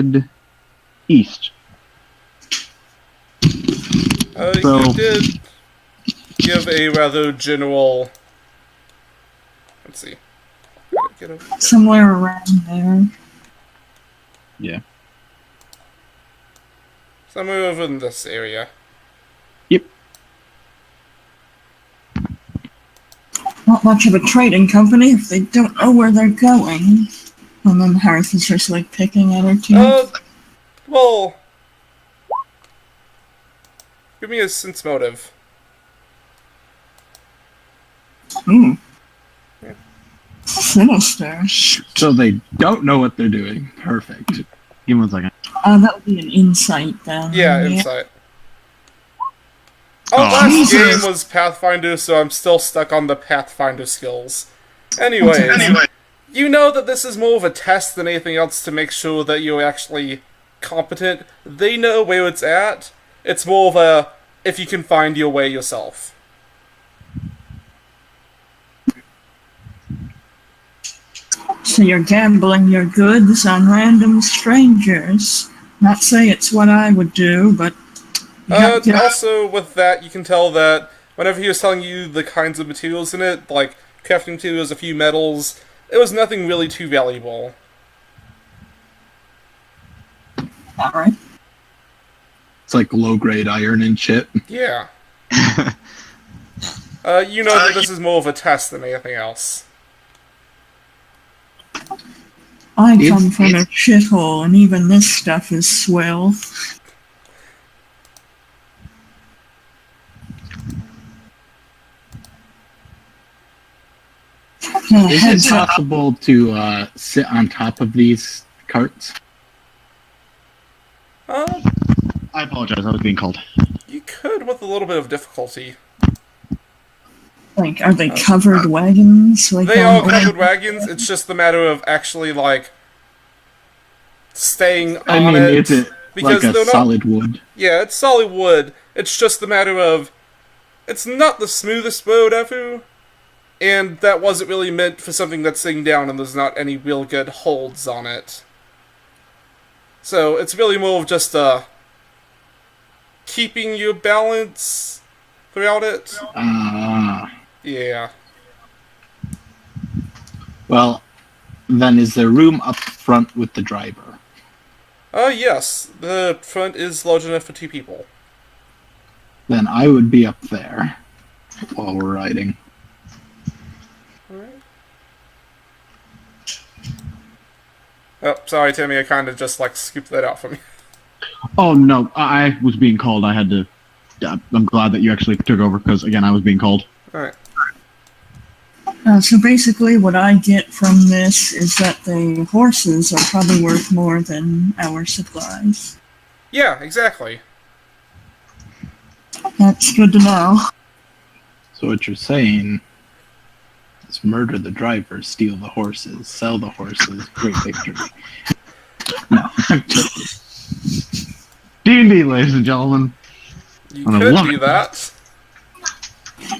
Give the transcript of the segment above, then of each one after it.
head east. You did give a rather general... Let's see. Somewhere around there. Yeah. Somewhere over in this area. Yep. Not much of a trading company if they don't know where they're going. And then Harith is just like picking at her teeth. Well... Give me a sense motive. Ooh. Sinister. So they don't know what they're doing. Perfect. Give me 1 second. That would be an insight then. Yeah, insight. Last game was Pathfinder, so I'm still stuck on the Pathfinder skills. Anyway, you know that this is more of a test than anything else to make sure that you're actually competent. They know where it's at. It's more of a, if you can find your way yourself. So you're gambling your goods on random strangers. Not say it's what I would do, but... Also, with that, you can tell that whenever he was telling you the kinds of materials in it, like crafting materials, a few metals, it was nothing really too valuable. Alright. It's like low-grade iron and shit. Yeah. You know that this is more of a test than anything else. I come from a shithole, and even this stuff is swell. Is it possible to sit on top of these carts? I apologize, I was being called. You could with a little bit of difficulty. Like, are they covered wagons? Like, they are covered wagons, it's just the matter of actually, like, staying on it. Is it because like a solid wood? Yeah, it's solid wood. It's just the matter of, it's not the smoothest road ever, and that wasn't really meant for something that's sitting down and there's not any real good holds on it. So, it's really more of just, keeping your balance throughout it. Yeah. Well, then is there room up front with the driver? Yes. The front is large enough for 2 people. Then I would be up there while we're riding. Alright. Oh, sorry, Timmy. I kind of just, like, scooped that out from you. Oh, no. I was being called. I had to... I'm glad that you actually took over, because, again, I was being called. Alright. So basically what I get from this is that the horses are probably worth more than our supplies. Yeah, exactly. That's good to know. So what you're saying is murder the driver, steal the horses, sell the horses, great victory. No, I'm joking. D&D, ladies and gentlemen. You could do that.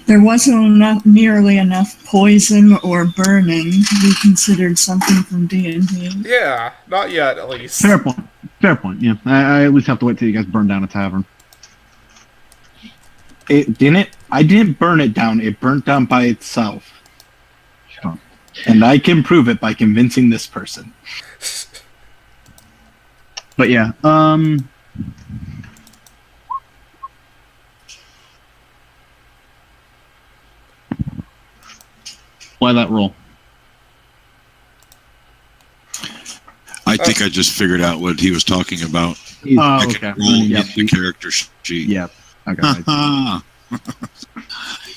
There wasn't nearly enough poison or burning to be considered something from D&D. Yeah, not yet, at least. Fair point. Fair point, yeah. I at least have to wait till you guys burn down a tavern. It didn't. I didn't burn it down. It burnt down by itself. Sure. And I can prove it by convincing this person. But yeah, why that roll? I think I just figured out what he was talking about. Oh, I can okay. roll Yep. in the character sheet. Yep. Okay.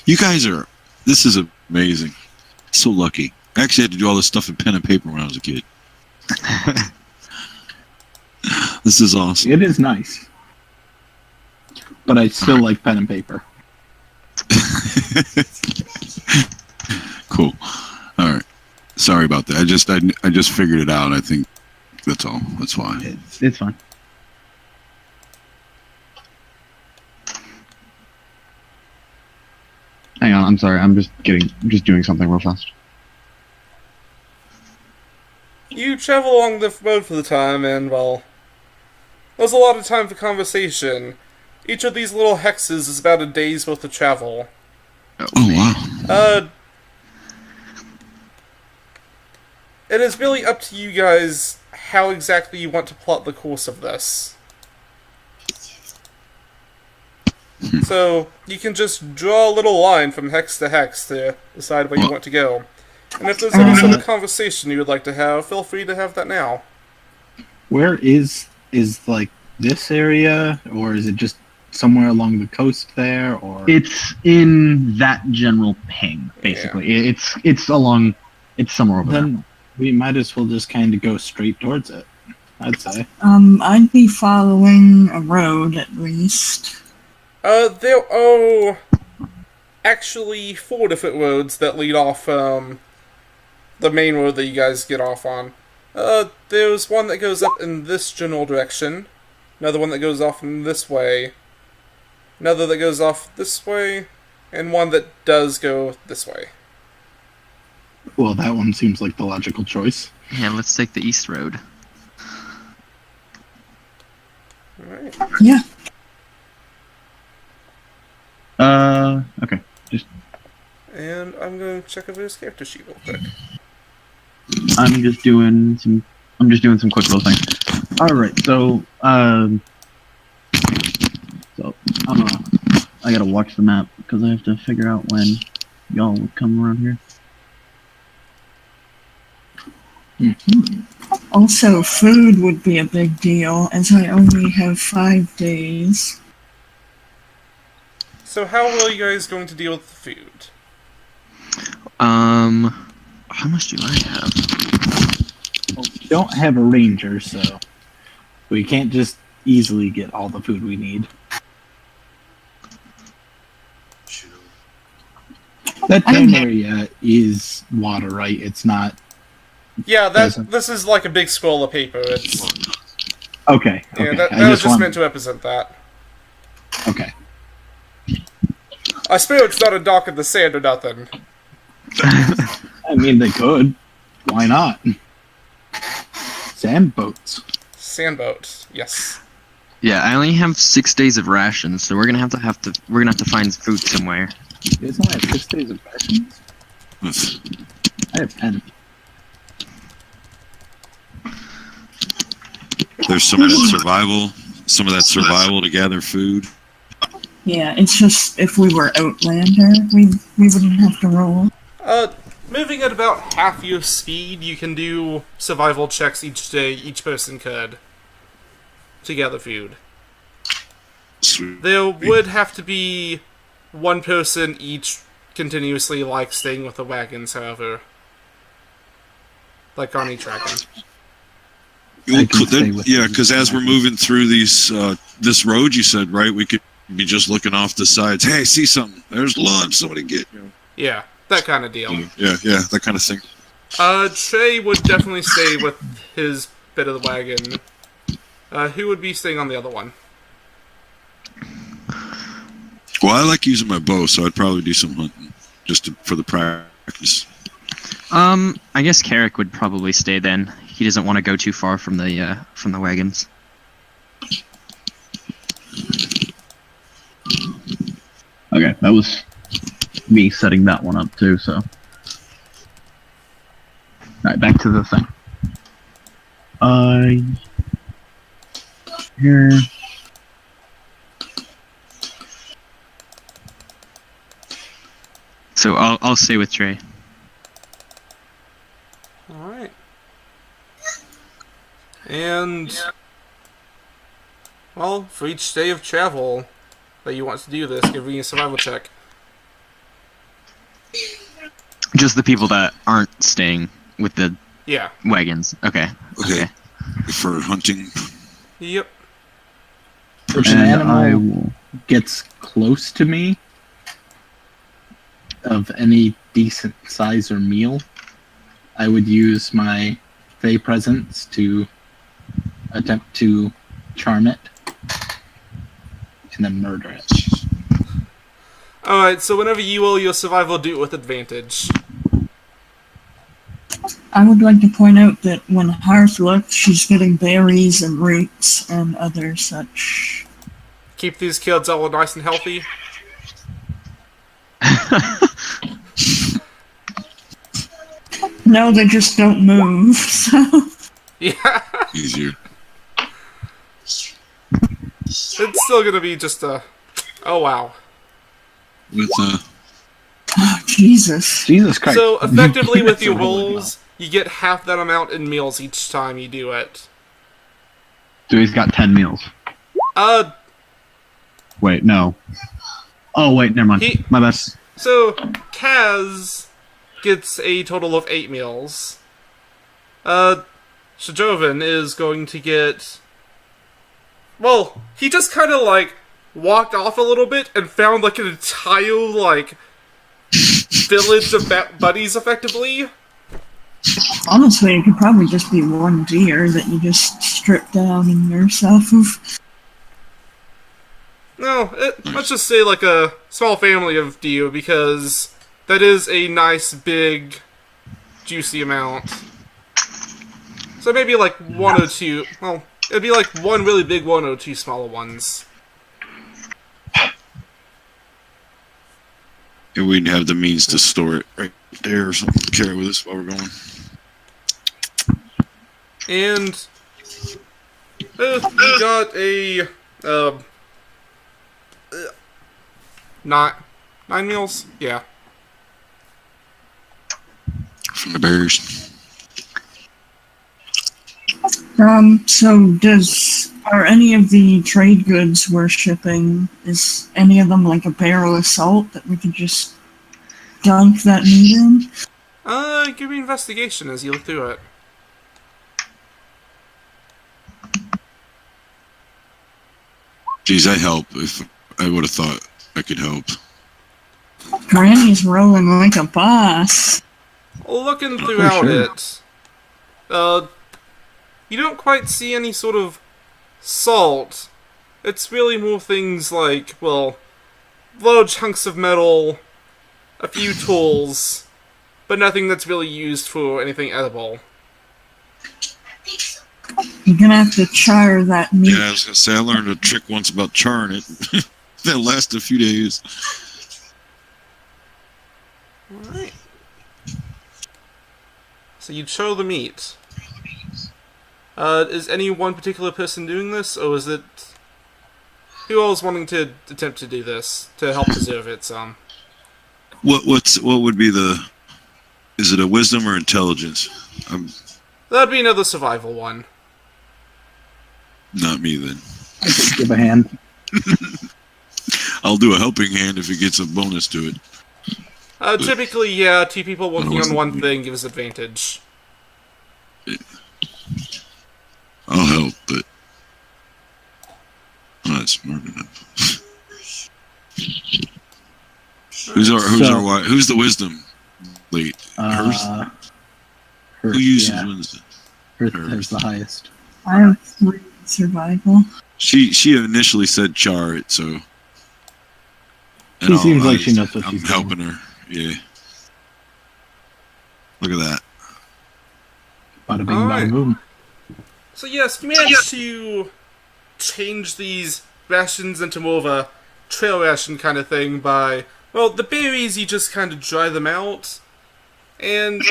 You guys are... This is amazing. So lucky. I actually had to do all this stuff in pen and paper when I was a kid. This is awesome. It is nice. But I still like pen and paper. Cool. All right. Sorry about that. I just figured it out. I think that's all. That's why. It's fine. Hang on, I'm sorry. I'm just doing something real fast. You travel along the road for the time, and, well, There's a lot of time for conversation. Each of these little hexes is about a day's worth of travel. Oh wow. It is really up to you guys how exactly you want to plot the course of this. So, you can just draw a little line from hex to hex to decide where you want to go. And if there's any sort of conversation you would like to have, feel free to have that now. Where is like this area, or is it just somewhere along the coast there, or It's in that general ping, basically. It's somewhere over there. then we might as well just kind of go straight towards it, I'd say. I'd be following a road at least. There are actually 4 different roads that lead off, the main road that you guys get off on. There's one that goes up in this general direction, another one that goes off in this way, another that goes off this way, and one that does go this way. Well, that one seems like the logical choice. Yeah, let's take the east road. Alright. Yeah. Okay. And I'm going to check over his character sheet real quick. I'm just doing some quick little things. Alright, so I gotta watch the map because I have to figure out when y'all would come around here. Also, food would be a big deal, as I only have 5 days. So how are you guys going to deal with the food? How much do I have? Well, we don't have a ranger, so we can't just easily get all the food we need. That I'm- town area is water, right? It's not. Yeah, Doesn't- this is like a big scroll of paper. It's Okay. yeah, Okay. that I was just want- meant to represent that. Okay. I swear it's not a dock in the sand or nothing. I mean, they could. Why not? Sand boats. Sandboat, yes. Yeah, I only have 6 days of rations, so we're gonna have to find food somewhere. You guys only have 6 days of rations? I have 10. There's some of that survival to gather food. Yeah, it's just if we were Outlander, we wouldn't have to roll. Moving at about half your speed, you can do survival checks each day, each person could, to gather food. Sweet. There would have to be one person each continuously, like, staying with the wagons, however. Like on each wagon. I can stay with Yeah, you. because as we're moving through this road, you said, right, we could be just looking off the sides. Hey, see something? There's lunch. Somebody get. Yeah, that kind of deal. Yeah, that kind of thing. Trey would definitely stay with his bit of the wagon. Who would be staying on the other one? Well, I like using my bow, so I'd probably do some hunting for the practice. I guess Carrick would probably stay then. He doesn't want to go too far from the wagons. Okay, that was me setting that one up too, so. Alright, back to the thing. Here. So I'll stay with Trey. Alright. And, well, for each day of travel that you want to do this, give me a survival check. Just the people that aren't staying with the Yeah. wagons. Okay. Okay. For hunting. Yep. If an And I animal will. gets close to me of any decent size or meal, I would use my Fey presence to attempt to charm it and then murder it. Alright, so whenever you roll your survival, do it with advantage. I would like to point out that when Hearth looks, she's getting berries and roots and other such. Keep these kids all nice and healthy. No, they just don't move, so... Yeah, Easier. it's still gonna be just a... Oh, wow. With Oh, Jesus. Jesus Christ. So, effectively, with That's your a really rolls, you get half that amount in meals each time you do it. So he's got 10 meals. Wait, no. Oh, wait, never mind. My bad. So, Kaz gets a total of 8 meals. Shajovan is going to get... Well, he just kind of, like, walked off a little bit and found, like, an entire, like, village of buddies, effectively. Honestly, it could probably just be one deer that you just strip down and nurse off of. No, let's just say, like, a small family of deer, because that is a nice, big, juicy amount. So maybe, like, one or two... Well, it'd be, like, one really big one or two smaller ones. and we'd have the means to store it right there or something to carry with us while we're going. And we got a nine meals. Yeah. From the bears. So are any of the trade goods we're shipping, is any of them like a barrel of salt that we could just dunk that meat in? Give me investigation as you look through it. Geez, I'd help if I would have thought I could help. Granny's rolling like a boss. Looking throughout sure. it, you don't quite see any sort of salt. It's really more things like, well, large chunks of metal, a few tools, but nothing that's really used for anything edible. You're gonna have to char that meat. Yeah, I was gonna say I learned a trick once about charring it. That lasted a few days. Alright. So you show the meat. Is any one particular person doing this, or is it... Who else wanting to attempt to do this, to help preserve it some? What would be the... Is it a wisdom or intelligence? That'd be another survival one. Not me then. I could give a hand. I'll do a helping hand if it gets a bonus to it. Typically, yeah, two people working on wasn't- one thing gives advantage. I'll help, but I'm not smart enough. Who's the wisdom? Late. Hers? Who uses yeah, wisdom? hers the highest. I have 3 survival. She initially said char it, so. She seems like she knows what I'm she's doing. helping her. Yeah. Look at that. Bada bing, Alright. bada boom. So yes, you managed to change these rations into more of a trail ration kind of thing by, well, the berries, you just kind of dry them out. And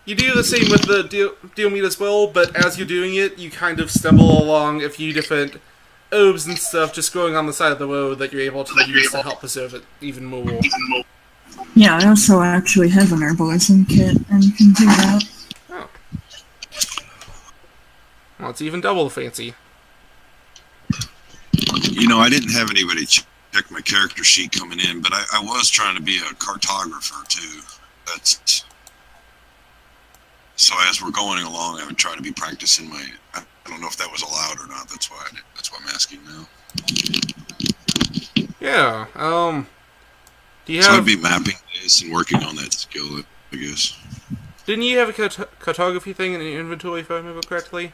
you do the same with the deal meat as well, but as you're doing it, you kind of stumble along a few different herbs and stuff just growing on the side of the road that you're able to use to help preserve it even more. Yeah, I also actually have an herbalism kit and can do that. Oh. Well, it's even double fancy. You know, I didn't have anybody check my character sheet coming in, but I was trying to be a cartographer too. That's so as we're going along, I would try to be practicing my. I don't know if that was allowed or not. That's why I'm asking now. Yeah. Do you So have? I'd be mapping this and working on that skill, I guess. Didn't you have a cartography thing in your inventory, if I remember correctly?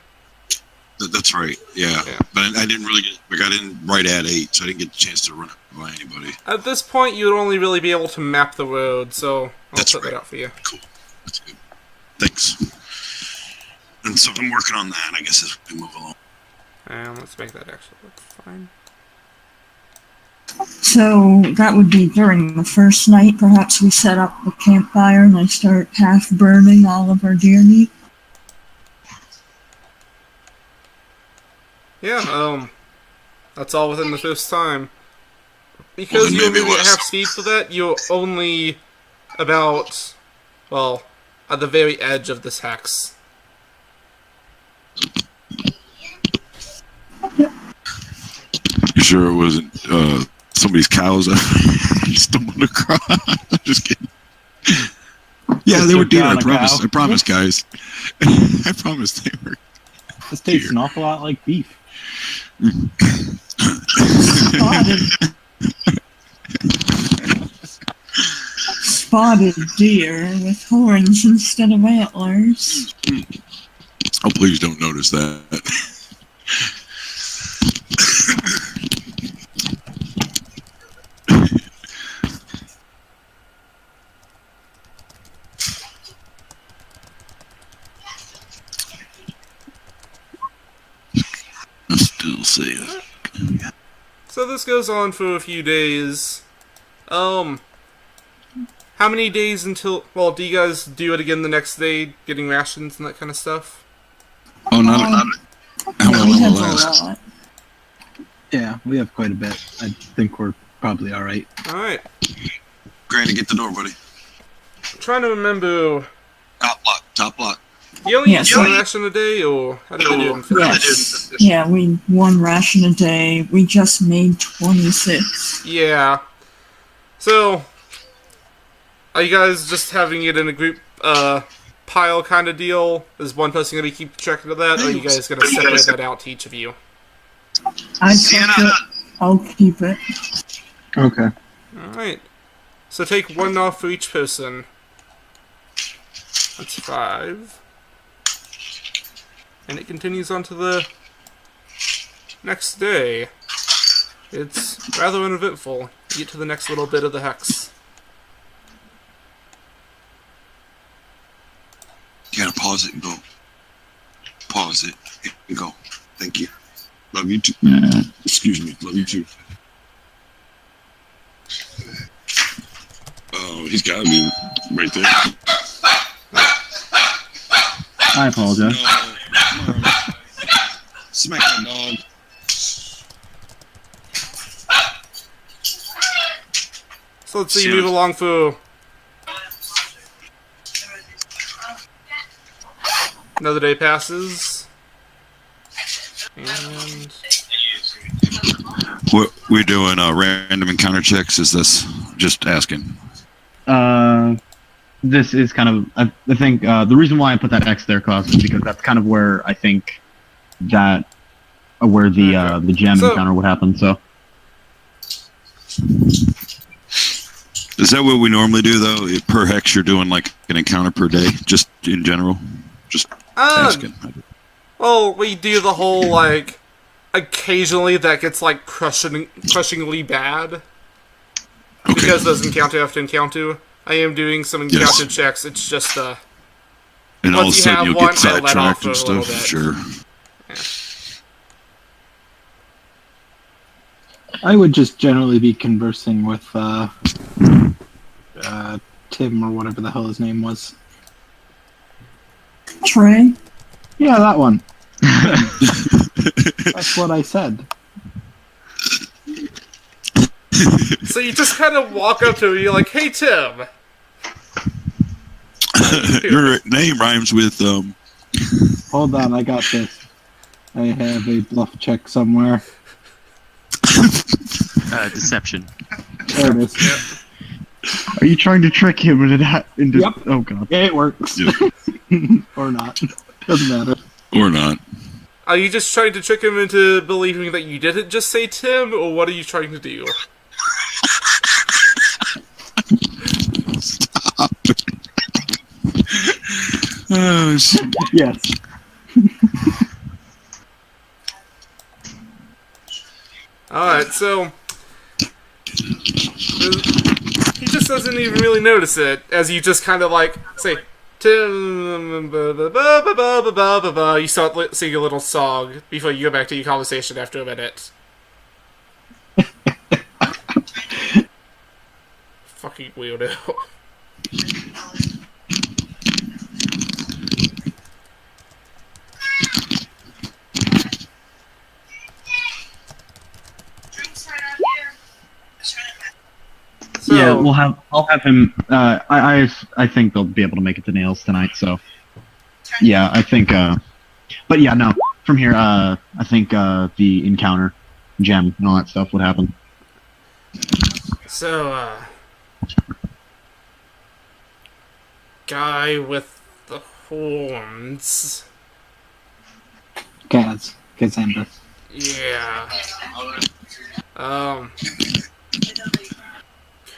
That's right. Yeah. Yeah. But I didn't really get. Like I didn't write at 8, so I didn't get the chance to run it by anybody. At this point, you'd only really be able to map the road, so I'll That's put that right. out for you. Cool. That's good. Thanks. And so I'm working on that, I guess, as we move along. And let's make that actually look fine. So that would be during the first night. Perhaps we set up the campfire and I start half burning all of our deer meat. Yeah, that's all within the first time. Because Well, you then only maybe need we'll- half speed for that, you're only about, well, at the very edge of this hex. You sure it wasn't somebody's cows I stumbled across? I'm just kidding. Yeah, they were deer. I Down a promise. cow. I promise, guys. I promise they were. This tastes an awful lot like beef. Spotted. Spotted deer with horns instead of antlers. Oh, please don't notice that. I still say it. So this goes on for a few days. How many days until, well, do you guys do it again the next day, getting rations and that kind of stuff? Oh, not how We long will have it a last? lot. Yeah, we have quite a bit. I think we're probably all right. Alright. Granny, get the door, buddy. I'm trying to remember, Top block. you only Yes, eat one I- ration a day, or how do we do it? Yes. Yeah, we one ration a day. We just made 26. Yeah. So, are you guys just having it in a group pile kind of deal? Is one person going to keep track of that, or are you guys going to separate that out to each of you? I kept it. I'll keep it. Okay. Alright. So take one off for each person. That's 5. And it continues on to the next day. It's rather uneventful. You get to the next little bit of the hex. You gotta pause it and go. Pause it and go. Thank you. Love you too. Excuse me. Love you too. Oh, he's gotta be right there. I apologize. No, come on. Smack that dog. So let's see, move along for another day passes. And We're doing random encounter checks. Is this just asking? This is kind of, I think, the reason why I put that X there, Klaus, is because that's kind of where I think that, where the gem So- encounter would happen, so. Is that what we normally do though? Per hex, you're doing like an encounter per day, just in general. Just asking. well, we do the whole like occasionally that gets like crushingly bad Okay. because those encounter after encounter. I am doing some encounter Yes. checks. It's just And all of a once you sudden have you'll one, get I'll let off sidetracked for and a little stuff. bit. Sure. I would just generally be conversing with Tim or whatever the hell his name was. Trey? Yeah, that one. That's what I said. so you just kind of walk up to him. You're like, "Hey, Tim." Your name rhymes with Hold on, I got this. I have a bluff check somewhere. Deception. There it is. Are you trying to trick him into that? Yep. Oh god. Yeah, it works. Yeah. Or not. Doesn't matter. or not. Are you just trying to trick him into believing that you didn't just say Tim, or what are you trying to do? Oh, shit. Yes. Alright, so he just doesn't even really notice it, as you just kind of like say, Tim, you start singing a little song before you go back to your conversation after a minute. Fucking weirdo. So, Yeah, I'll have him. I think they'll be able to make it to Nails tonight. So, yeah, I think. But yeah, no. From here, I think the encounter, gem, and all that stuff would happen. So, guy with the horns. Cassandra. Yeah.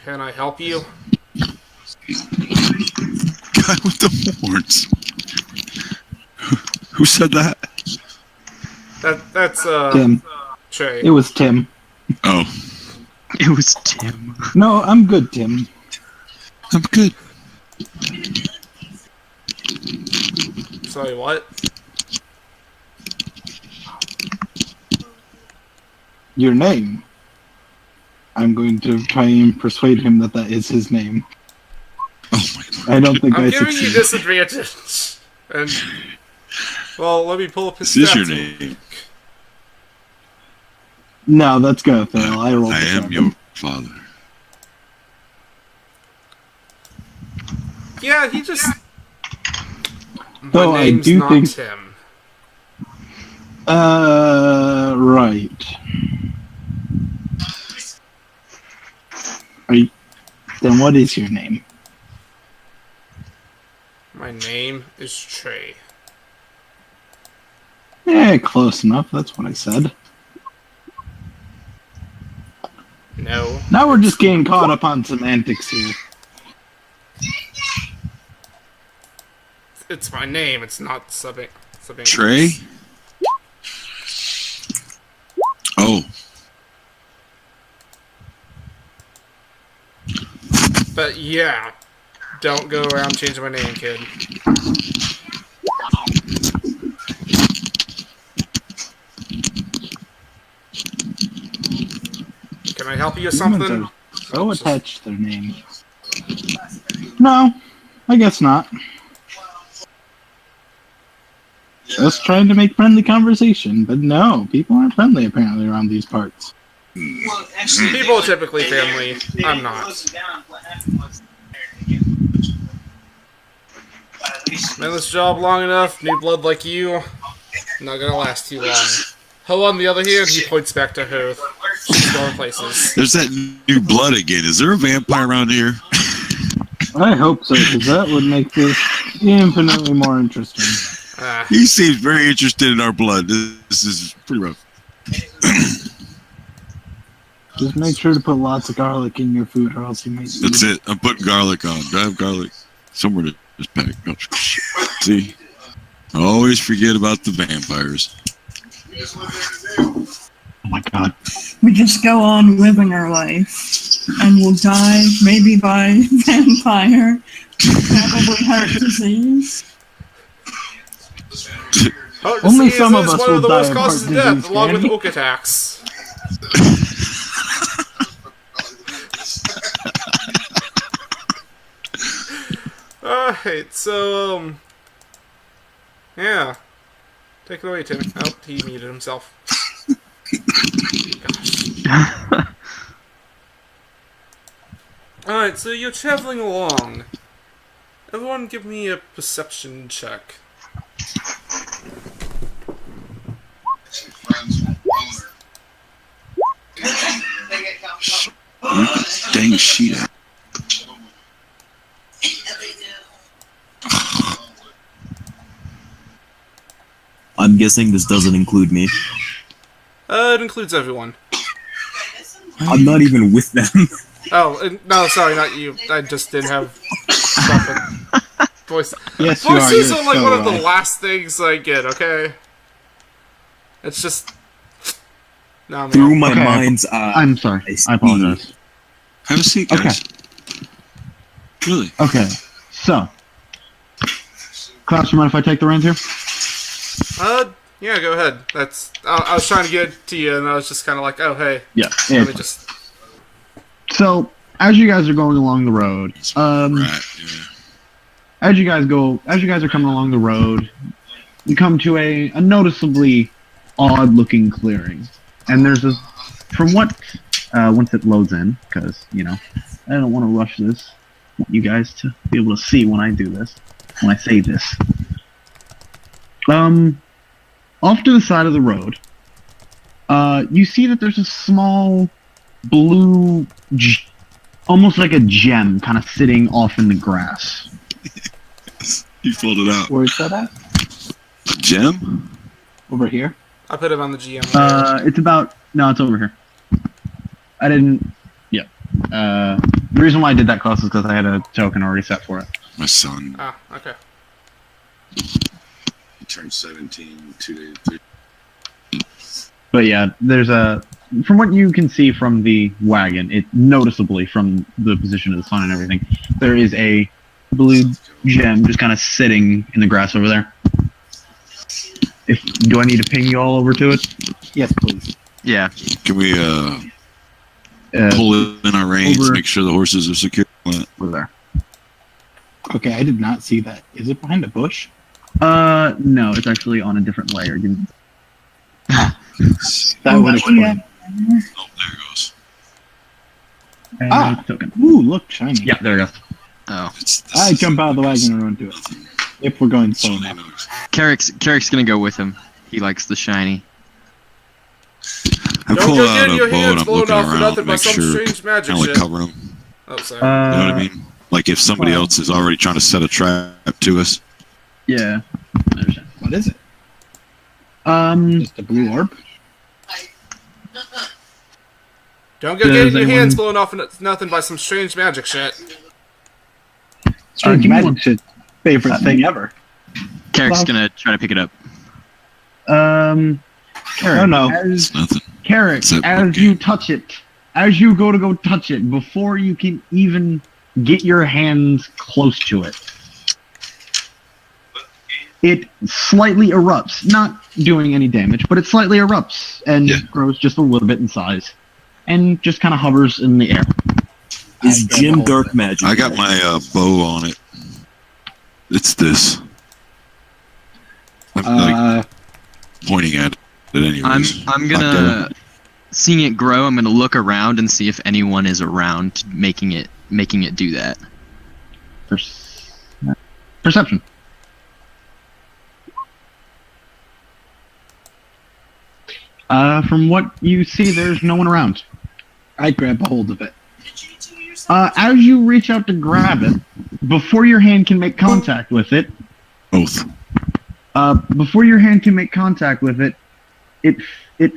Can I help you? Guy with the horns. Who said that? That's Tim. Trey. It was Tim. Oh, It was Tim. No, I'm good, Tim. I'm good. Sorry, what? Your name. I'm going to try and persuade him that that is his name. Oh my god. I don't think I'm I giving you succeeded. disadvantage. And well, let me pull up his This is your stats. name. No, that's gonna fail. I rolled. I a am 7. your father. Yeah, he just. Though My I name's do not think- Tim. Right. Then what is your name? My name is Trey. Close enough. That's what I said. No. Now we're just getting caught up on semantics here. It's my name, it's not something. Trey? Oh, But yeah, don't go around changing my name, kid. Can I help you with Humans something? are so attached to their name. No, I guess not. Just trying to make friendly conversation, but no, people aren't friendly apparently around these parts. People are typically family. I'm not. Been this job long enough, new blood like you, not gonna last too long. Ho, on the other hand, he points back to Hearth. She's going places. there's that new blood again. Is there a vampire around here? I hope so, because that would make this infinitely more interesting. Ah, He seems very interested in our blood. This is pretty rough. Just make sure to put lots of garlic in your food, or else you might. That's it. I'm putting garlic on. Do I have garlic? Somewhere to just pack. Oh, see? I always forget about the vampires. Oh my god. We just go on living our life, and we'll die maybe by vampire, probably heart disease. heart Only disease some of is us one will of the die worst of causes of heart death, disease, along with Danny. oak attacks. Alright, so, yeah. Take it away, Timmy. Oh, he muted himself. Gosh. Alright, so you're traveling along. Everyone give me a perception check. Dang shit. I'm guessing this doesn't include me. It includes everyone. I'm not even with them. Oh, no, sorry, not you. I just didn't have stuff in voice. Yes, you are. Voices You're are like so one of the right. last things I get, okay? It's just... No, Through man. my Okay. mind's eye. I'm sorry. I apologize. Have a seat, guys. Really? Okay. So, Klaus, you mind if I take the reins here? Yeah, go ahead. That's. I was trying to get it to you, and I was just kind of like, oh, hey. Yeah. Let me just. So, as you guys are going along the road, Right, yeah. as you guys are coming along the road, you come to a noticeably odd-looking clearing, and there's a, from what, once it loads in, because I don't want to rush this. I want you guys to be able to see when I do this, when I say this. Off to the side of the road, you see that there's a small blue, almost like a gem, kind of sitting off in the grass. You pulled it out. Where's that at? A gem? Over here? I put him on the GM. It's over here. I didn't, yeah. The reason why I did that, Klaus, is because I had a token already set for it. My son. Ah, okay. He turned 17 2 days. 3. But yeah, there's from what you can see from the wagon, it noticeably from the position of the sun and everything, there is a blue gem just kind of sitting in the grass over there. Do I need to ping you all over to it? Yes, please. Yeah. Can we pull it in our reins, over- make sure the horses are secure? Over there. Okay, I did not see that. Is it behind a bush? No, it's actually on a different layer. That would explain. Oh, there it goes. Token. Ooh, look, shiny. Yeah, there it goes. Oh. I jump out of the wagon and run to it. If we're going slow enough. Carrick's gonna go with him. He likes the shiny. I Don't pull go out getting a your bow hands and I'm blown looking off for around, nothing by make some sure, strange magic kind of like shit. cover them. Oh, sorry. You know what I mean? Like if somebody else is already trying to set a trap to us. Yeah. I understand. What is it? Just Just a blue orb? Don't go Does getting your hands anyone- blown off for nothing by some strange magic shit. Strange give me magic one. shit. Favorite thing ever. Carrick's Well- gonna try to pick it up. Carrick, Oh, no. It's nothing. Carrick, It's a as game. you touch it, as you go to touch it, before you can even get your hands close to it, it slightly erupts, not doing any damage, but it slightly erupts and Yeah. grows just a little bit in size, and just kind of hovers in the air. Is I grab Jim a hold dark of it. magic? I got my bow on it. It's this. I'm like pointing at it anyways. I'm gonna, seeing it grow, I'm gonna look around and see if anyone is around making it do that. Perception. From what you see, there's no one around. I grab a hold of it. As you reach out to grab it, before your hand can make contact with it, Both. before your hand can make contact with it, it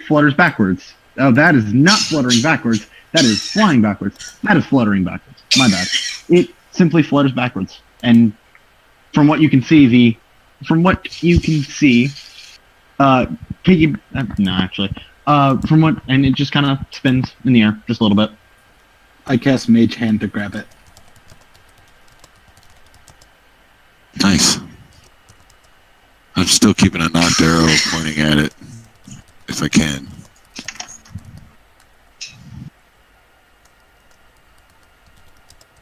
flutters backwards. Oh, that is not fluttering backwards. That is flying backwards. That is fluttering backwards. My bad. It simply flutters backwards. And from what you can see, and it just kind of spins in the air just a little bit. I cast Mage Hand to grab it. Nice. I'm still keeping a knocked arrow pointing at it, if I can.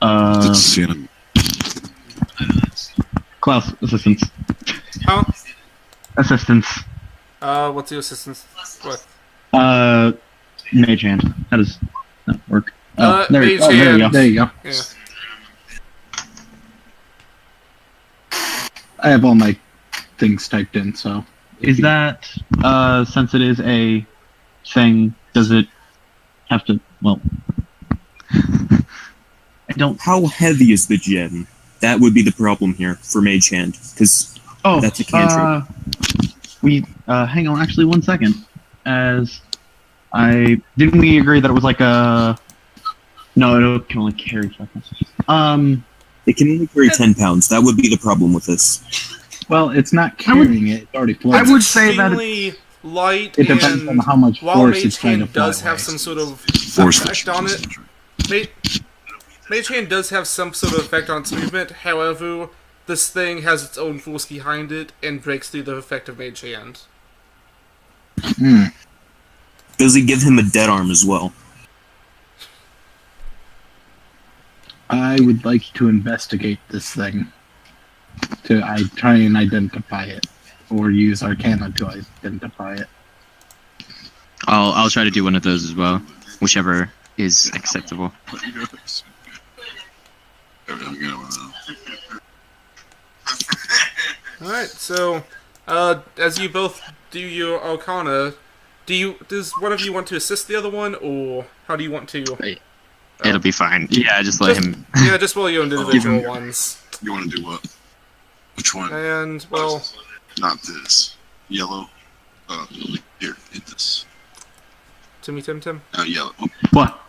It's, you know, Klaus, assistance. Huh? Assistance. What's the assistance with? Mage hand. How does that work? There Mage you go. hand. There you go. Yeah. I have all my things typed in, so. Is that, since it is a thing, does it have to, well... I don't... How heavy is the gem? That would be the problem here for Mage Hand, because Oh, that's a cantrip. Hang on, actually, 1 second. Didn't we agree that it was like a... No, it can only carry 5 pounds. It can only carry 10 pounds. That would be the problem with this. Well, it's not carrying it. It's already floating. I would say that extremely light, It depends and on how much while force Mage it's trying to Hand fly does have away. some sort of force effect on it, Mage Hand does have some sort of effect on its movement. However, this thing has its own force behind it and breaks through the effect of Mage Hand. Hmm. Does he give him a dead arm as well? I would like to investigate this thing. I try and identify it, or use Arcana to identify it. I'll try to do one of those as well, whichever is acceptable. Alright, so, as you both do your Arcana, does one of you want to assist the other one, or how do you want to... It'll be fine. Yeah, just let him. Yeah, just roll your individual ones. You want to do what? Which one? And, well... Not this. Yellow. Here, hit this. Tim. Yellow. What?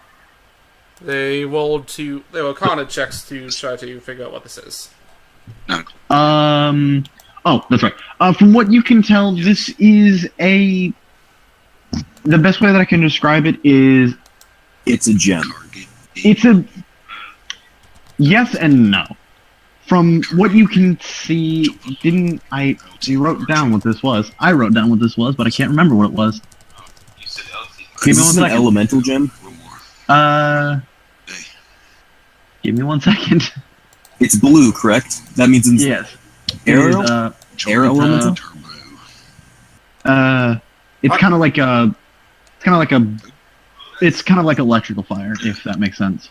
They rolled their Arcana checks to try to figure out what this is. Oh, that's right. From what you can tell, this is the best way that I can describe it is It's a gem. it's a yes and no. From what you can see, you wrote down what this was. I wrote down what this was, but I can't remember what it was. Give Is me this one an second. elemental gem? Give me 1 second. It's blue, correct? That means it's Yes. Aerial? It is, air elemental? it's kind of like electrical fire, if that makes sense.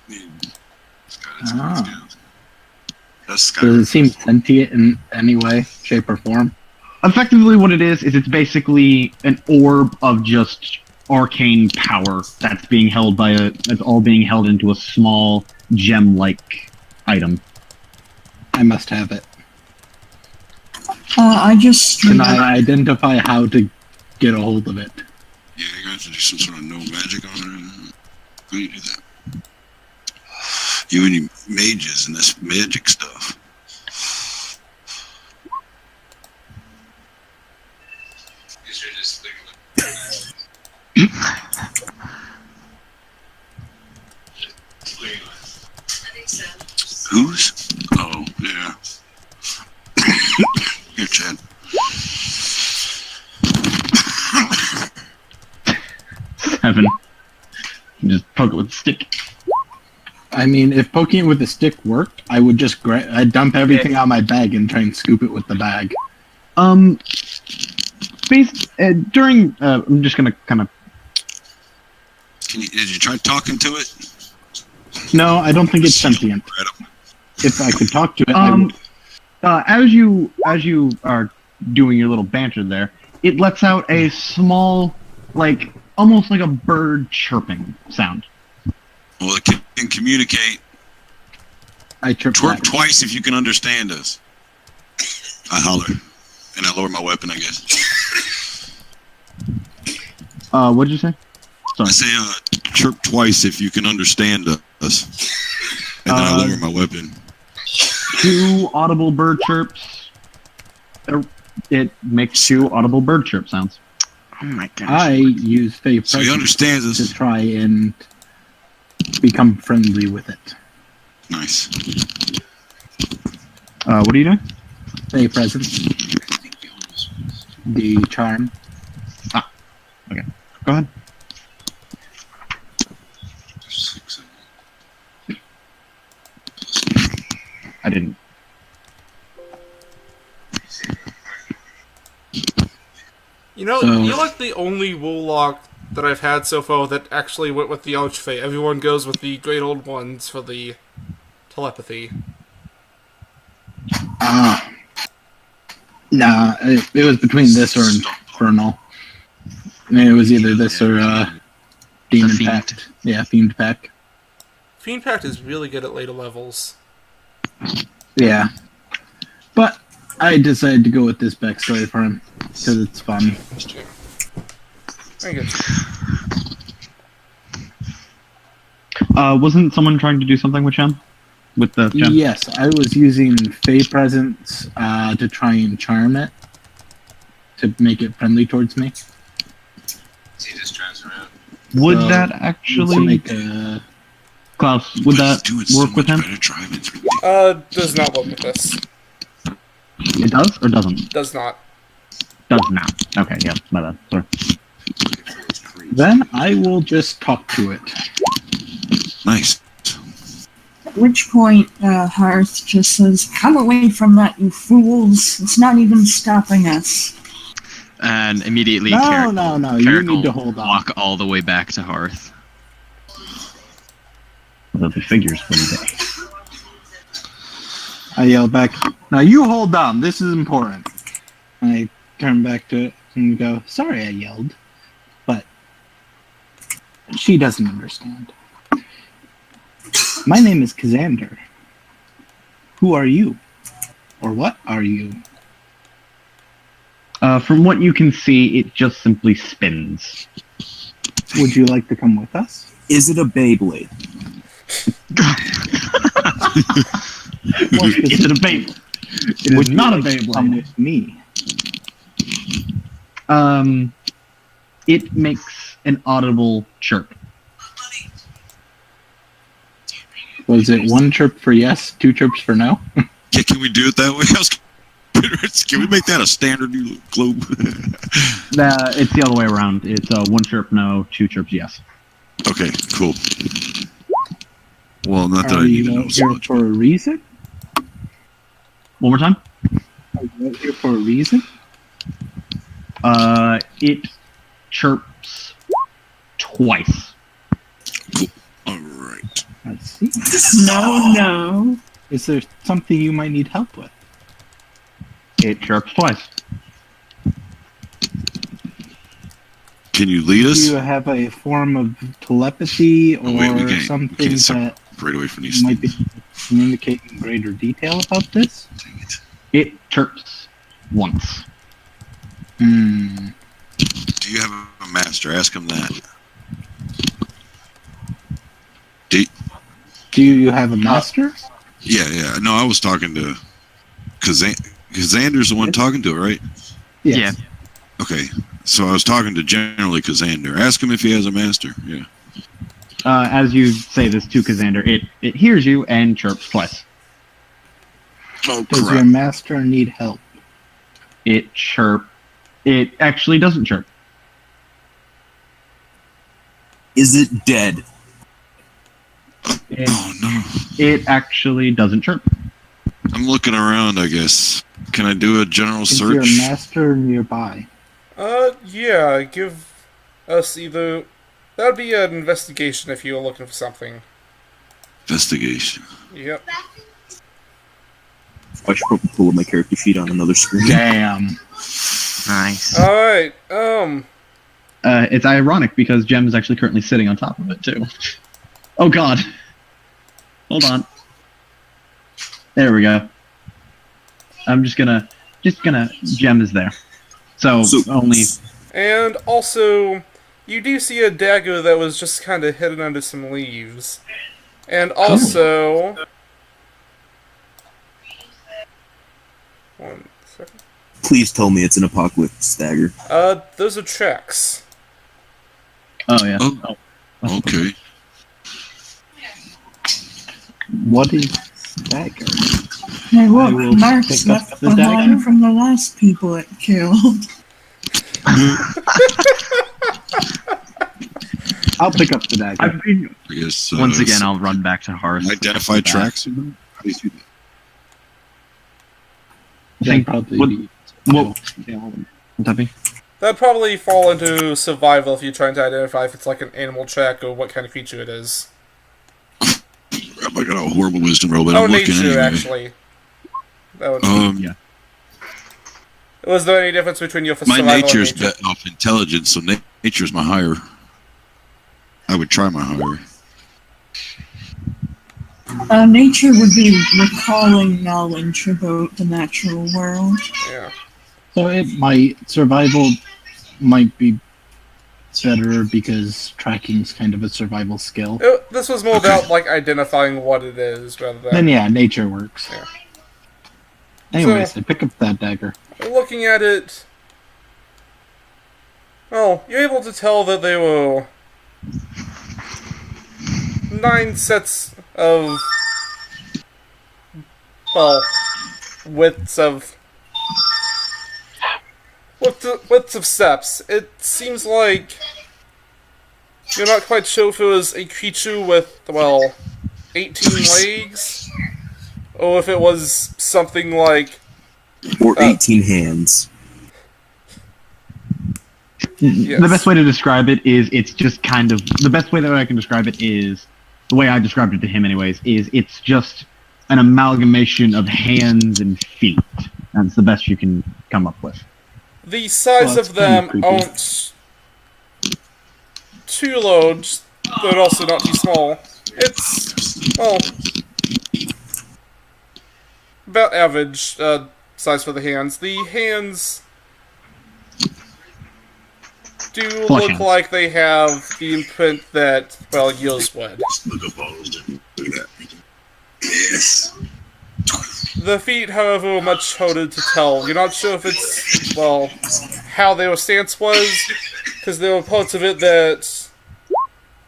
That's Does it seem sentient in any way, shape, or form? Effectively, what it is it's basically an orb of just arcane power that's being held that's all being held into a small gem-like item. I must have it. I just Can I identify how to get a hold of it? Yeah, you got to do some sort of no magic on it. How do you do that? You and your mages and this magic stuff. Who's? Oh, yeah. Here, Chad. 7. You just poke it with a stick. I mean, if poking it with a stick worked, I would just I'd dump everything out of my bag and try and scoop it with the bag. I'm just gonna kind of... Did you try talking to it? No, I don't think it's sentient. If I could talk to it, I would. As you are doing your little banter there, it lets out a small, almost like a bird chirping sound. Well, it can communicate. I chirp Twerk back. twice if you can understand us. I holler. And I lower my weapon, I guess. What'd you say? I say, chirp twice if you can understand us. And then I lower my weapon. 2 audible bird chirps. It makes 2 audible bird chirp sounds. Oh my gosh. I use Fey So he Presence understands to us. try and become friendly with it. Nice. What are you doing? Fey Presence. The charm. Go ahead. I didn't. You know, So- you're like the only warlock that I've had so far that actually went with the Archfey. Everyone goes with the Great Old Ones for the telepathy. Nah, it was between this or Infernal. I mean, it was either this or Demon Fiend. Pact. Yeah, Fiend Pact. Fiend Pact is really good at later levels. Yeah. But I decided to go with this backstory for him because it's fun. Very good. Wasn't someone trying to do something with Shem? With the gem? Yes, I was using Fey Presence to try and charm it to make it friendly towards me. Would So, that To actually... make a Klaus, would that Doing so work with much him? better driving. Does not work with this. It does or doesn't? Does not. Does not. Okay, yeah, my bad. Sorry. Then I will just talk to it. Nice. At which point, Hearth just says, "Come away from that, you fools! It's not even stopping us." And immediately, No, Carrick, no, no. You Carrick need to will hold on. walk all the way back to Hearth. The figures for the day. I yell back, "Now you hold on. This is important." I turn back to it and go, "Sorry I yelled, but she doesn't understand. My name is Kazander. Who are you? Or what are you?" From what you can see, it just simply spins. Would you like to come with us? Is it a Beyblade? More Is it a Beyblade? It is Would you not a like to come Beyblade. with me? It makes an audible chirp. Was it one chirp for yes, two chirps for no? Yeah, can we do it that way? Can we make that a standard globe? It's the other way around. It's one chirp no, two chirps yes. Okay, cool. Well, not that Are I need to you know so here much. for a reason? One more time. Are you out here for a reason? It chirps twice. All right. I see. No. Is there something you might need help with? It chirps twice. Can you lead Do us? you have a form of telepathy or Oh, wait, we can't something that separate away from these might be things. able to communicate in greater detail about this? Dang it. It chirps once. Hmm. Do you have a master? Ask him that. Do you have a master? Yeah. No, I was talking to... Kazander's the one talking to it, right? Yes. Okay. So I was talking to generally Kazander. Ask him if he has a master. Yeah. As you say this to Kazander, it hears you and chirps twice. Oh, Does your crap. master need help? It actually doesn't chirp. Is it dead? Oh, no. It actually doesn't chirp. I'm looking around, I guess. Can I do a general Is your search? master nearby? Yeah, give us either... That would be an investigation if you were looking for something. Investigation. Yep. I should probably pull up my character sheet on another screen. Damn. Nice. Alright, It's ironic because Jem is actually currently sitting on top of it too. Oh god. Hold on. There we go. I'm just gonna Jem is there. So only and also, you do see a dagger that was just kind of hidden under some leaves. And also... One second. Please tell me it's an apocalypse dagger. Those are checks. oh yeah. Oh. Okay. What is dagger? Hey, I look, will marks pick up left the behind dagger. from the last people it killed. I'll pick up the dagger. I've been, I guess. Once again, I'll run back to Hearth. Identify tracks. How do you do that? That'd probably what- be... Tuppy? That'd probably fall into survival if you're trying to identify if it's like an animal track or what kind of creature it is. I got a horrible wisdom roll, but Oh, I'm looking nature, anyway. actually. That would... Yeah. Was there any difference between your My survival nature's and nature? bet off intelligence, so nature's my higher. I would try my higher. Nature would be recalling knowledge about the natural world. Yeah. So survival might be better because tracking's kind of a survival skill. This was more about, like, identifying what it is, rather Then than... yeah, nature works. Yeah. Anyways, I pick up that dagger. Looking at it... Well, you're able to tell that there were 9 sets of... Well, widths of with the width of steps, it seems like you're not quite sure if it was a creature with, well, 18 legs, or if it was something like... Or 18 hands. Yes. The best way to describe it is it's just kind of the best way that I can describe it is the way I described it to him anyways is it's just an amalgamation of hands and feet. That's the best you can come up with. The size Well, of that's them kinda creepy. aren't too large, but also not too small. It's, well, about average size for the hands. The hands do Flush look hands. like they have the imprint that, well, yours would. Look at that. Yes. The feet, however, are much harder to tell. You're not sure if it's, well, how their stance was, because there were parts of it that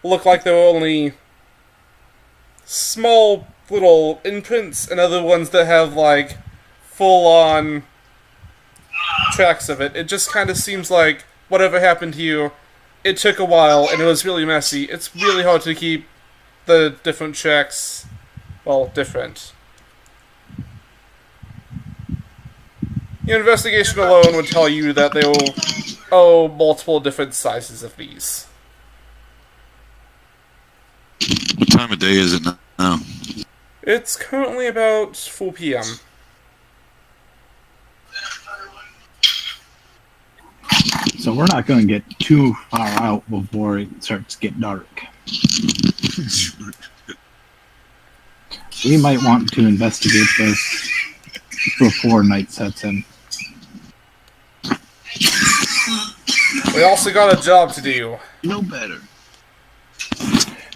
look like they were only small little imprints, and other ones that have, like, full-on tracks of it. It just kind of seems like whatever happened to you, it took a while, and it was really messy. It's really hard to keep the different tracks, well, different. Your investigation alone would tell you that there were, multiple different sizes of these. What time of day is it now? It's currently about 4 p.m. So we're not going to get too far out before it starts to get dark. We might want to investigate this before night sets in. We also got a job to do. No better.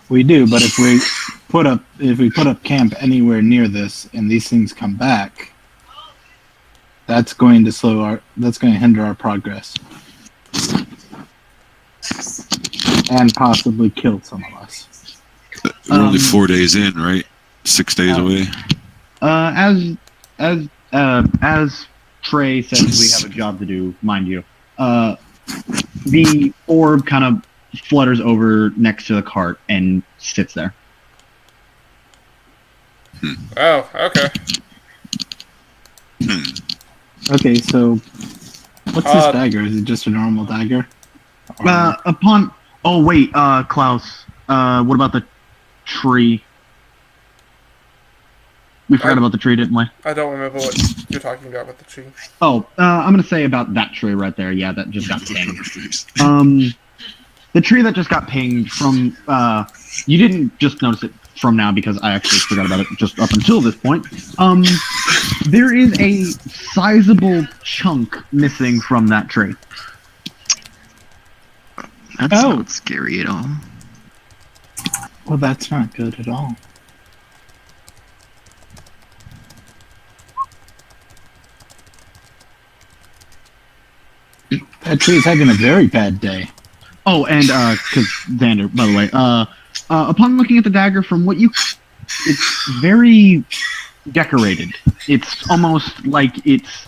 We do, but if we put up camp anywhere near this and these things come back, that's going to hinder our progress. And possibly kill some of us. We're only 4 days in, right? 6 days away. As Trey says, we have a job to do, mind you. The orb kind of flutters over next to the cart and sits there. Oh, okay. Okay, so what's this Uh, dagger? Is it just a normal dagger? Oh wait, Klaus. What about the tree? We forgot about the tree, didn't we? I don't remember what you're talking about with the tree. Oh, I'm gonna say about that tree right there. Yeah, that just got pinged. Face. The tree that just got pinged from, you didn't just notice it from now because I actually forgot about it just up until this point. There is a sizable chunk missing from that tree. That's Oh. not scary at all. Well, that's not good at all. That tree's having a very bad day. Oh, and, cause Xander, by the way, upon looking at the dagger from what it's very decorated. It's almost like it's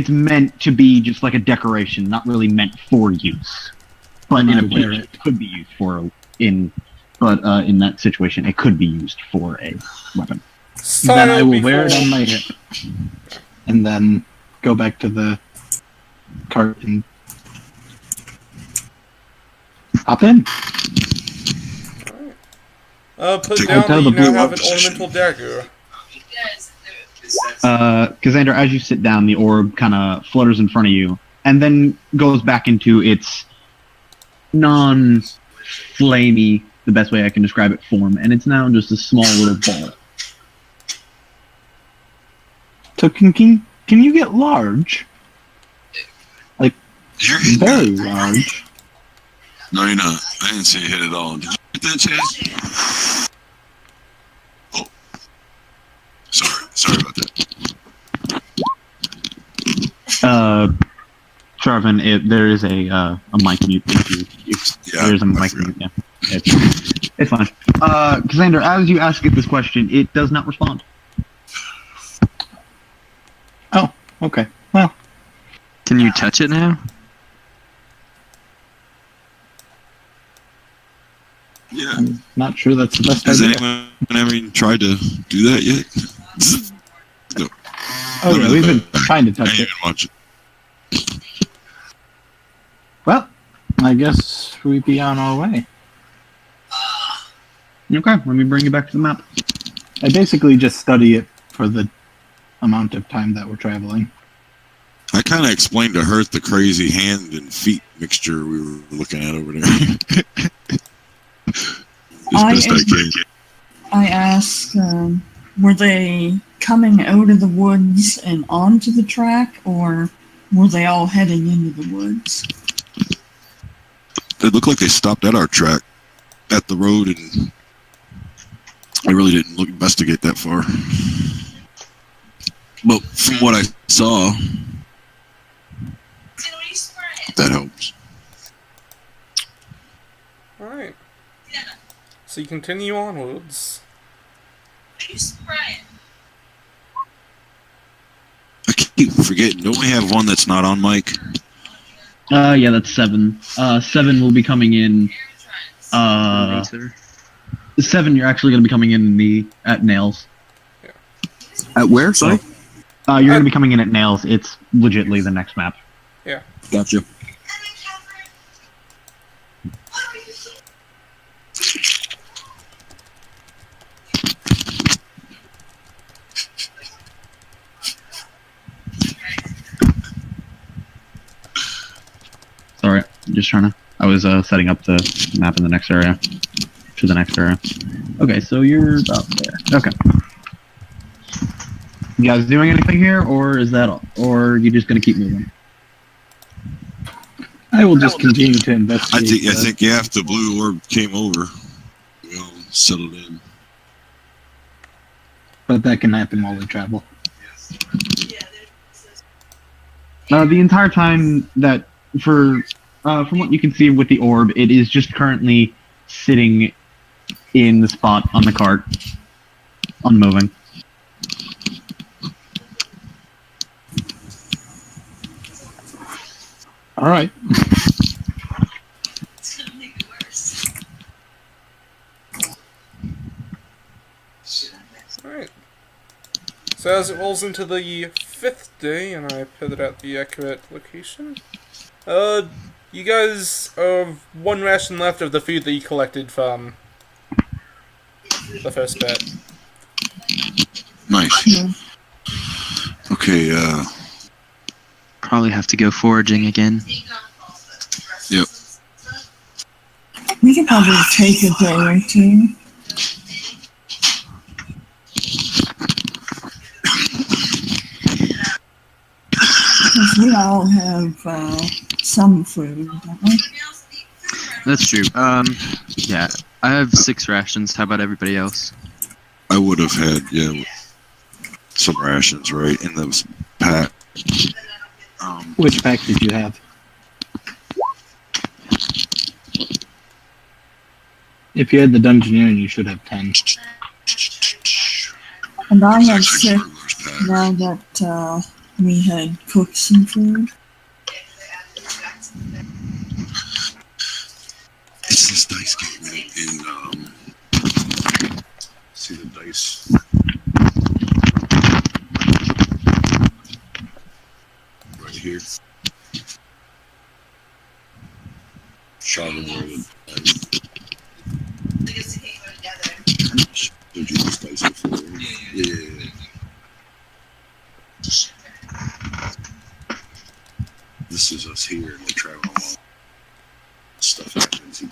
meant to be just like a decoration, not really meant for use. But in a wear pinch, it could be used in that situation, it could be used for a weapon. Then I Style will wear it before- on my hip. And then go back to the cart and hop in. Put Take down out that the you now blue have an position. ornamental dagger. Xander, as you sit down, the orb kind of flutters in front of you, and then goes back into its non-flamey, the best way I can describe it, form, and it's now just a small little ball. So can you get large? You're hitting Very that. large. No, you're not. I didn't say you hit it all. Did you hit that, Chaz? Oh. Sorry about that. Charvin, there is a mic mute. Yeah, There's a I mic forgot. mute, yeah. It's fine. Xander, as you ask it this question, it does not respond. Okay. Well, Can you touch it now? Yeah. I'm not sure that's the best Has idea. anyone ever even tried to do that yet? No. Oh yeah, we've been trying to I touch didn't it. even watch it. Well, I guess we be on our way. Okay, let me bring you back to the map. I basically just study it for the amount of time that we're traveling. I kind of explained to Hurt the crazy hand and feet mixture we were looking at over there. As best I can. I asked, were they coming out of the woods and onto the track, or were they all heading into the woods? It looked like they stopped at our track, at the road, and I really didn't investigate that far. But from what I saw, that helps. Alright. So you continue onwards. I keep forgetting. Don't we have one that's not on mic? Yeah, that's 7. 7 will be coming in. 7, you're actually going to be coming in at Nails. At where? Sorry. You're going to be coming in at Nails. It's legitly the next map. Yeah. Gotcha. Sorry, just trying to. I was setting up the map in the next area. To the next area. Okay, so you're about there. Okay. You guys doing anything here, or is that all? Or are you just gonna keep moving? I will just continue to investigate. I think after the blue orb came over, we all settled in. But that can happen while we travel. The entire time that, from what you can see with the orb, it is just currently sitting in the spot on the cart, unmoving. All right. Alright. So as it rolls into the 5th day, and I put at the accurate location, you guys have 1 ration left of the food that you collected from the first bit. Nice. Okay, Probably have to go foraging again. yep. We could probably take a day or two. Because we all have some food, don't we? That's true. Yeah, I have 6 rations. How about everybody else? I would have had, some rations, right, in the pack. Which pack did you have? If you had the Dungeoneering, you should have 10. And I It's have actually 6 Burglar's pack. now that we had cooked some food. It's this dice game, and see the dice. Right here. Shot in where showed you this dice before. Yeah. This is us here, and we're traveling along. Stuff happens, he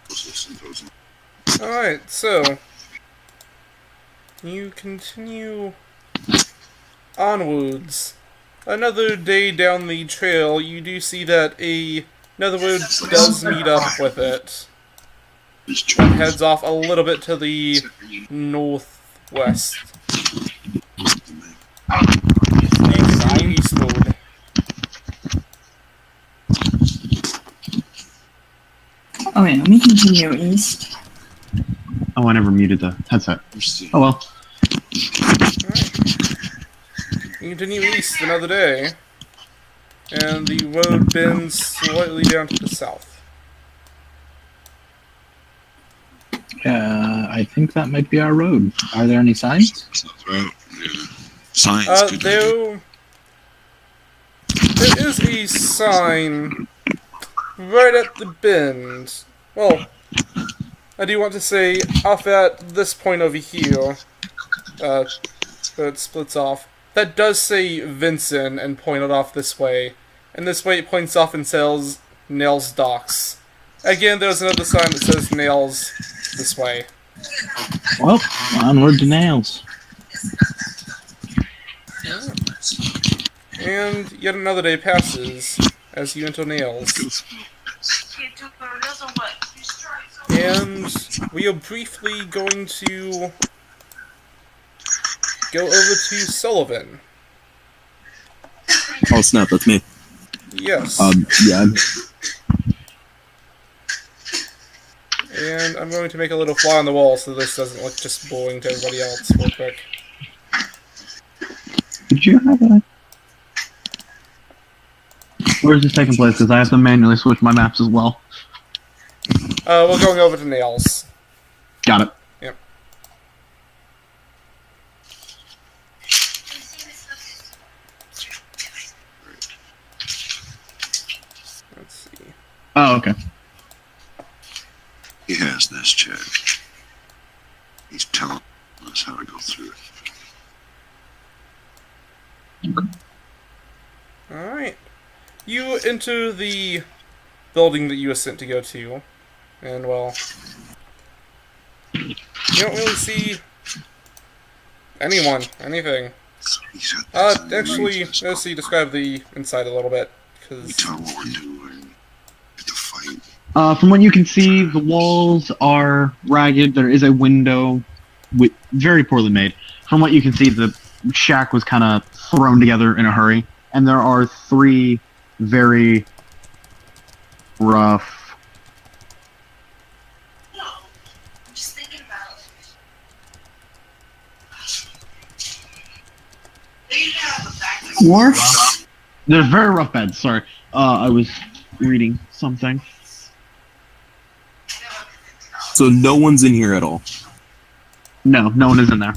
goes and goes. Alright, so you continue onwards. Another day down the trail, you do see that another road does meet up with it. And heads off a little bit to the northwest. You continue eastward. Oh yeah, we continue east. Oh, I never muted the headset. Oh well. Alright. You continue east another day. And the road bends slightly down to the south. I think that might be our road. Are there any signs? Sounds right. Yeah. Science. Good idea. There is a sign right at the bend. Well, I do want to say off at this point over here, where it splits off, that does say Vincent and pointed off this way. And this way it points off and says Nails Docks. Again, there's another sign that says Nails this way. Well, onward to Nails. And yet another day passes as you enter Nails. And we are briefly going to go over to Sullivan. Oh snap, that's me. Yes. Yeah. And I'm going to make a little fly on the wall so this doesn't look just boring to everybody else real quick. Did you have a... Where's this taking place? Because I have to manually switch my maps as well. We're going over to Nails. Got it. Yep. Let's see. Oh, okay. He has this check. He's telling us how to go through it. Alright. You enter the building that you were sent to go to, and well, you don't really see anything. He's got this Actually, outrageous let's see, describe the inside a little bit, We because tell him what we're doing. Get the fight. From what you can see, the walls are ragged. There is a window, very poorly made. From what you can see, the shack was kind of thrown together in a hurry, and there are 3 very rough. No, I'm just thinking about it. Dwarfs? There's very rough beds. Sorry, I was reading something. So no one's in here at all. No, no one is in there.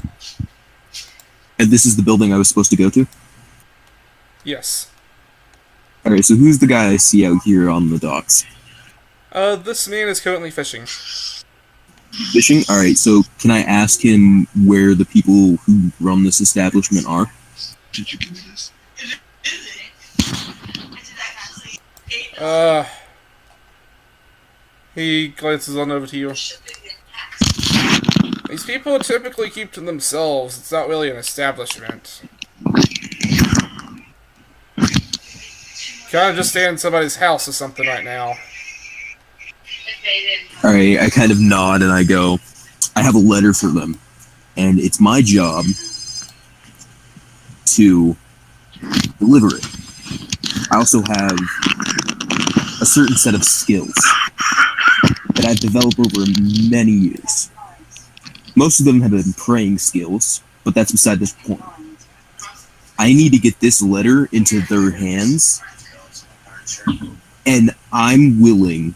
And this is the building I was supposed to go to? yes. Alright, so who's the guy I see out here on the docks? This man is currently fishing. Fishing? Alright, so can I ask him where the people who run this establishment are? Did you give me this? He glances on over to you. These people typically keep to themselves. It's not really an establishment. Kind of just stay in somebody's house or something right now. Alright, I kind of nod and I go, I have a letter for them. And it's my job to deliver it. I also have a certain set of skills that I've developed over many years. Most of them have been praying skills, but that's beside this point. I need to get this letter into their hands, and I'm willing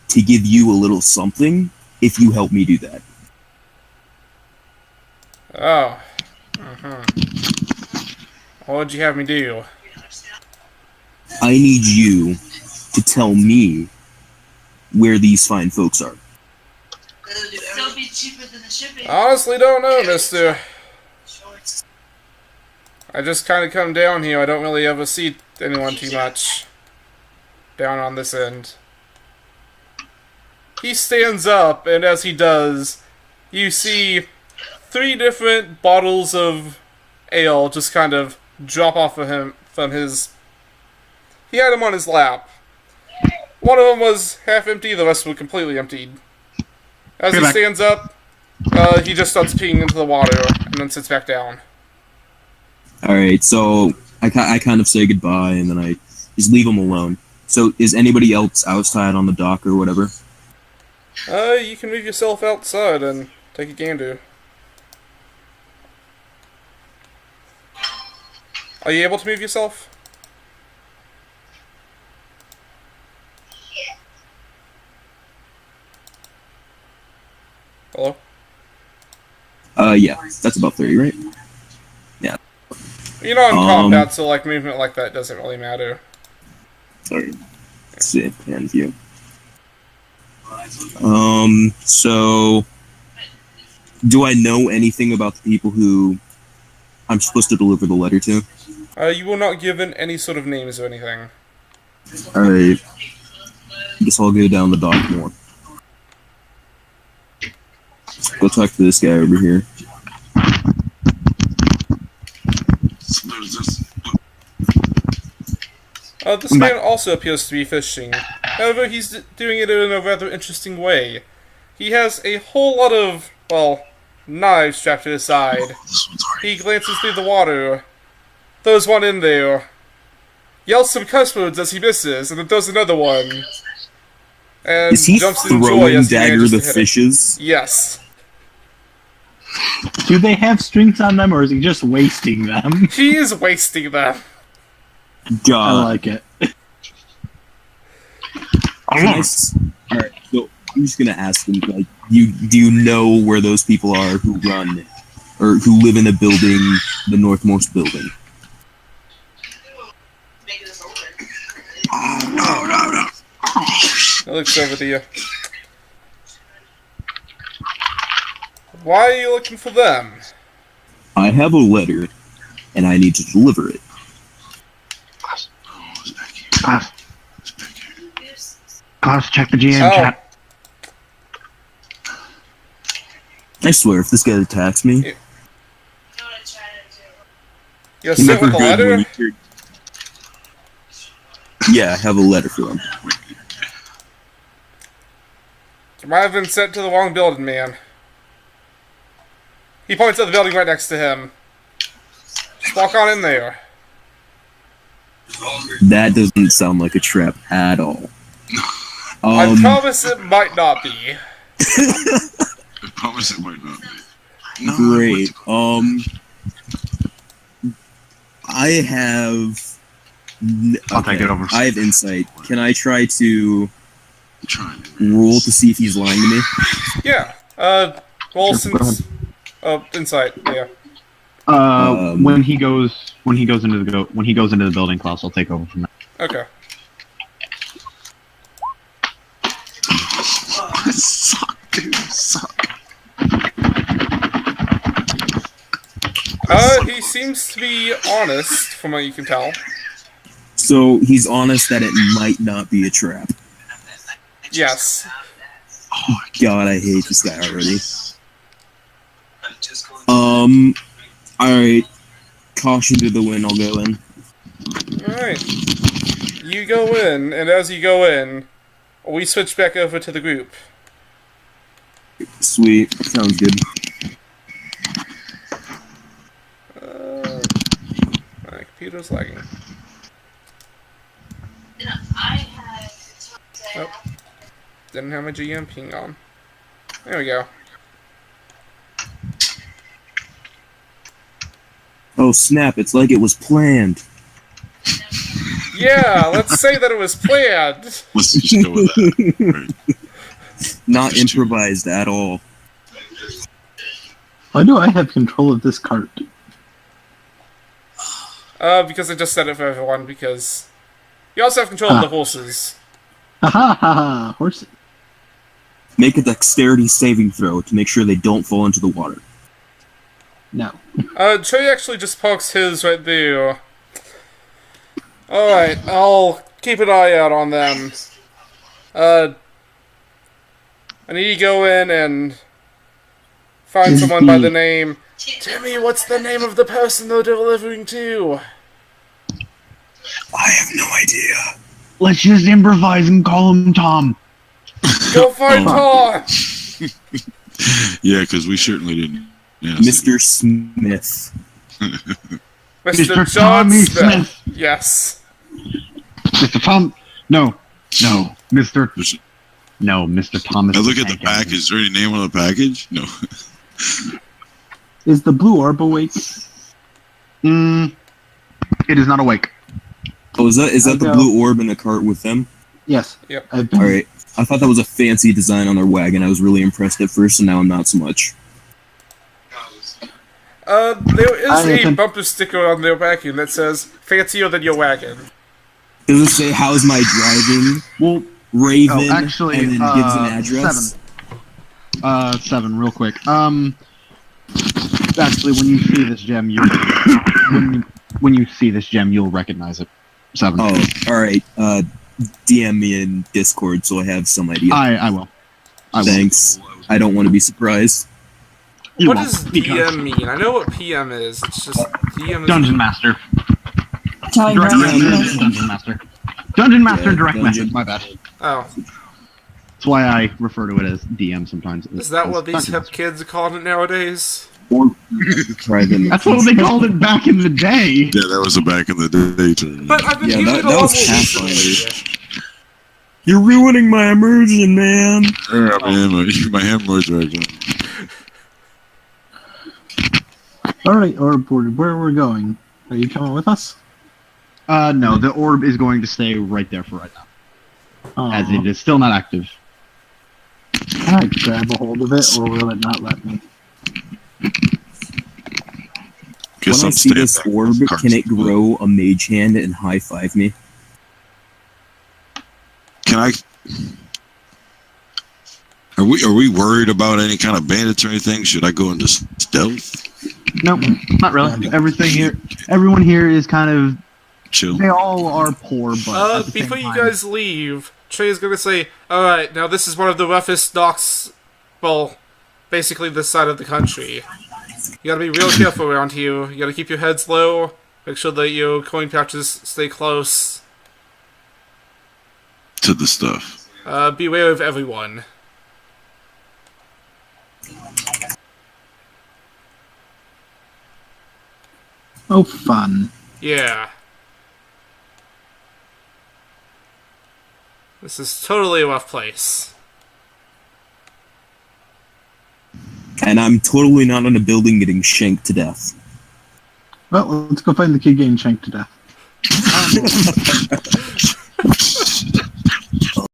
to give you a little something if you help me do that. Oh. What would you have me do? I need you to tell me where these fine folks are. Still be cheaper than the shipping. Honestly, don't know, mister. I just kind of come down here. I don't really ever see anyone too much down on this end. He stands up, and as he does, you see 3 different bottles of ale just kind of drop off of him from his... He had them on his lap. One of them was half empty, the rest were completely emptied. As he stands up, he just starts peeing into the water and then sits back down. Alright, so I kind of say goodbye and then I just leave them alone. So is anybody else outside on the dock or whatever? You can move yourself outside and take a gander. Are you able to move yourself? Hello? Yeah, that's about 30, right? You're not in combat, so like movement like that doesn't really matter. Sorry. Let's see, hand view. So do I know anything about the people who I'm supposed to deliver the letter to? You will not given any sort of names or anything. Alright. Guess I'll go down the dock more. Go talk to this guy over here. This man also appears to be fishing. However, he's doing it in a rather interesting way. He has a whole lot of, well, knives strapped to his side. He glances through the water, throws one in there, yells some cuss words as he misses, and then throws another one. And Is he jumps in joy throwing as he dagger manages the to hit it. fishes? Yes. Do they have strings on them, or is he just wasting them? He is wasting them. I God. like it. Alright, so I'm just gonna ask him, like, do you know where those people are who run, or who live in the building, the northmost building? Make this over. No. He looks over to you. Why are you looking for them? I have a letter, and I need to deliver it. Class, check the GM Oh. chat. I swear, if this guy attacks me, You You know what I try to do? You'll he's sit with never the good when letter? you Yeah, I have a letter for him. You might have been sent to the wrong building, man. He points at the building right next to him. Just walk on in there. That doesn't sound like a trap at all. I promise it might not be. I promise it might not be. No, Great. I have. I'll take it over. I have insight. Can I try to I'm trying. roll to see if he's lying to me? Yeah. Roll Sure, go since. Insight. Yeah. When he goes into the building, Klaus, I'll take over from that. Okay. I suck, dude. I suck. He seems to be honest, from what you can tell. So he's honest that it might not be a trap. Yes. Oh, God, I hate this guy already. Alright. Caution to the wind, I'll go in. Alright. You go in, and as you go in, we switch back over to the group. Sweet. Sounds good. My computer's lagging. I had Oh. Didn't have my GM ping on. There we go. Oh snap, it's like it was planned. Yeah, let's say that it was planned. let's just go with that. Right. Not improvised at all. Why do I have control of this cart? Because I just said it for everyone, because you also have control of the horses. Ha ha ha! Horse. Make a dexterity saving throw to make sure they don't fall into the water. No. Trey actually just parks his right there. Alright, I'll keep an eye out on them. I need to go in and find someone by the name... Timmy, what's the name of the person they're delivering to? I have no idea. Let's just improvise and call him Tom. Go find Tom! Yeah, because we certainly didn't. Yeah, Mr. Smith. Mr. John Tommy Smith. Yes. Mr. Tom. No, Mr. There's- No, Mr. Thomas. I look at the Tank Engine. package. Is there any name on the package? No. Is the blue orb awake? It is not awake. Oh, is that the I'll go. blue orb in the cart with them? Yes. Yep. I've been, Alright. I thought that was a fancy design on their wagon. I was really impressed at first, and now I'm not so much. There is I a think- bumper sticker on their wagon that says, fancier than your wagon. Does it say, how's my driving? Well, Raven, oh, actually, and then gives an address? 7, real quick. Actually, when you see this gem, when you see this gem, you'll recognize it. 7. Oh, alright. DM me in Discord so I have some idea. I will. Thanks. I don't want to be surprised. You What won't, does because- DM mean? I know what PM is. It's just DM is... Dungeon Master. Tell you Direct right message, Dungeon Master. Dungeon Master, Yeah, direct dungeon. message. My bad. Oh, That's why I refer to it as DM sometimes. is that as what these Dungeon hip Master. kids are calling it nowadays? Private. That's what they called it back in the day. Yeah, that was a back in the day term. But I've been Yeah, using that it a lot more was Pathfinder. recently. You're ruining my immersion, man. Yeah, man, my hemorrhoids right now. Alright, Orb, where we're going? Are you coming with us? No, the orb is going to stay right there for right now, as it is still not active. Can I grab a hold of it, or will it not let me? Guess When I I'm see staying this back. orb, can it grow a mage hand and high five me? Can I? Are we worried about any kind of bandits or anything? Should I go into stealth? No, not really. Everyone here is kind of. Chill. They all are poor, but at the Before same you time, guys leave, Trey's gonna say, alright, now this is one of the roughest docks, well, basically this side of the country. You gotta be real careful around here. You gotta keep your heads low, make sure that your coin pouches stay close. To the stuff. Beware of everyone. Oh, fun. Yeah. This is totally a rough place. And I'm totally not on a building getting shanked to death. Well, let's go find the kid getting shanked to death.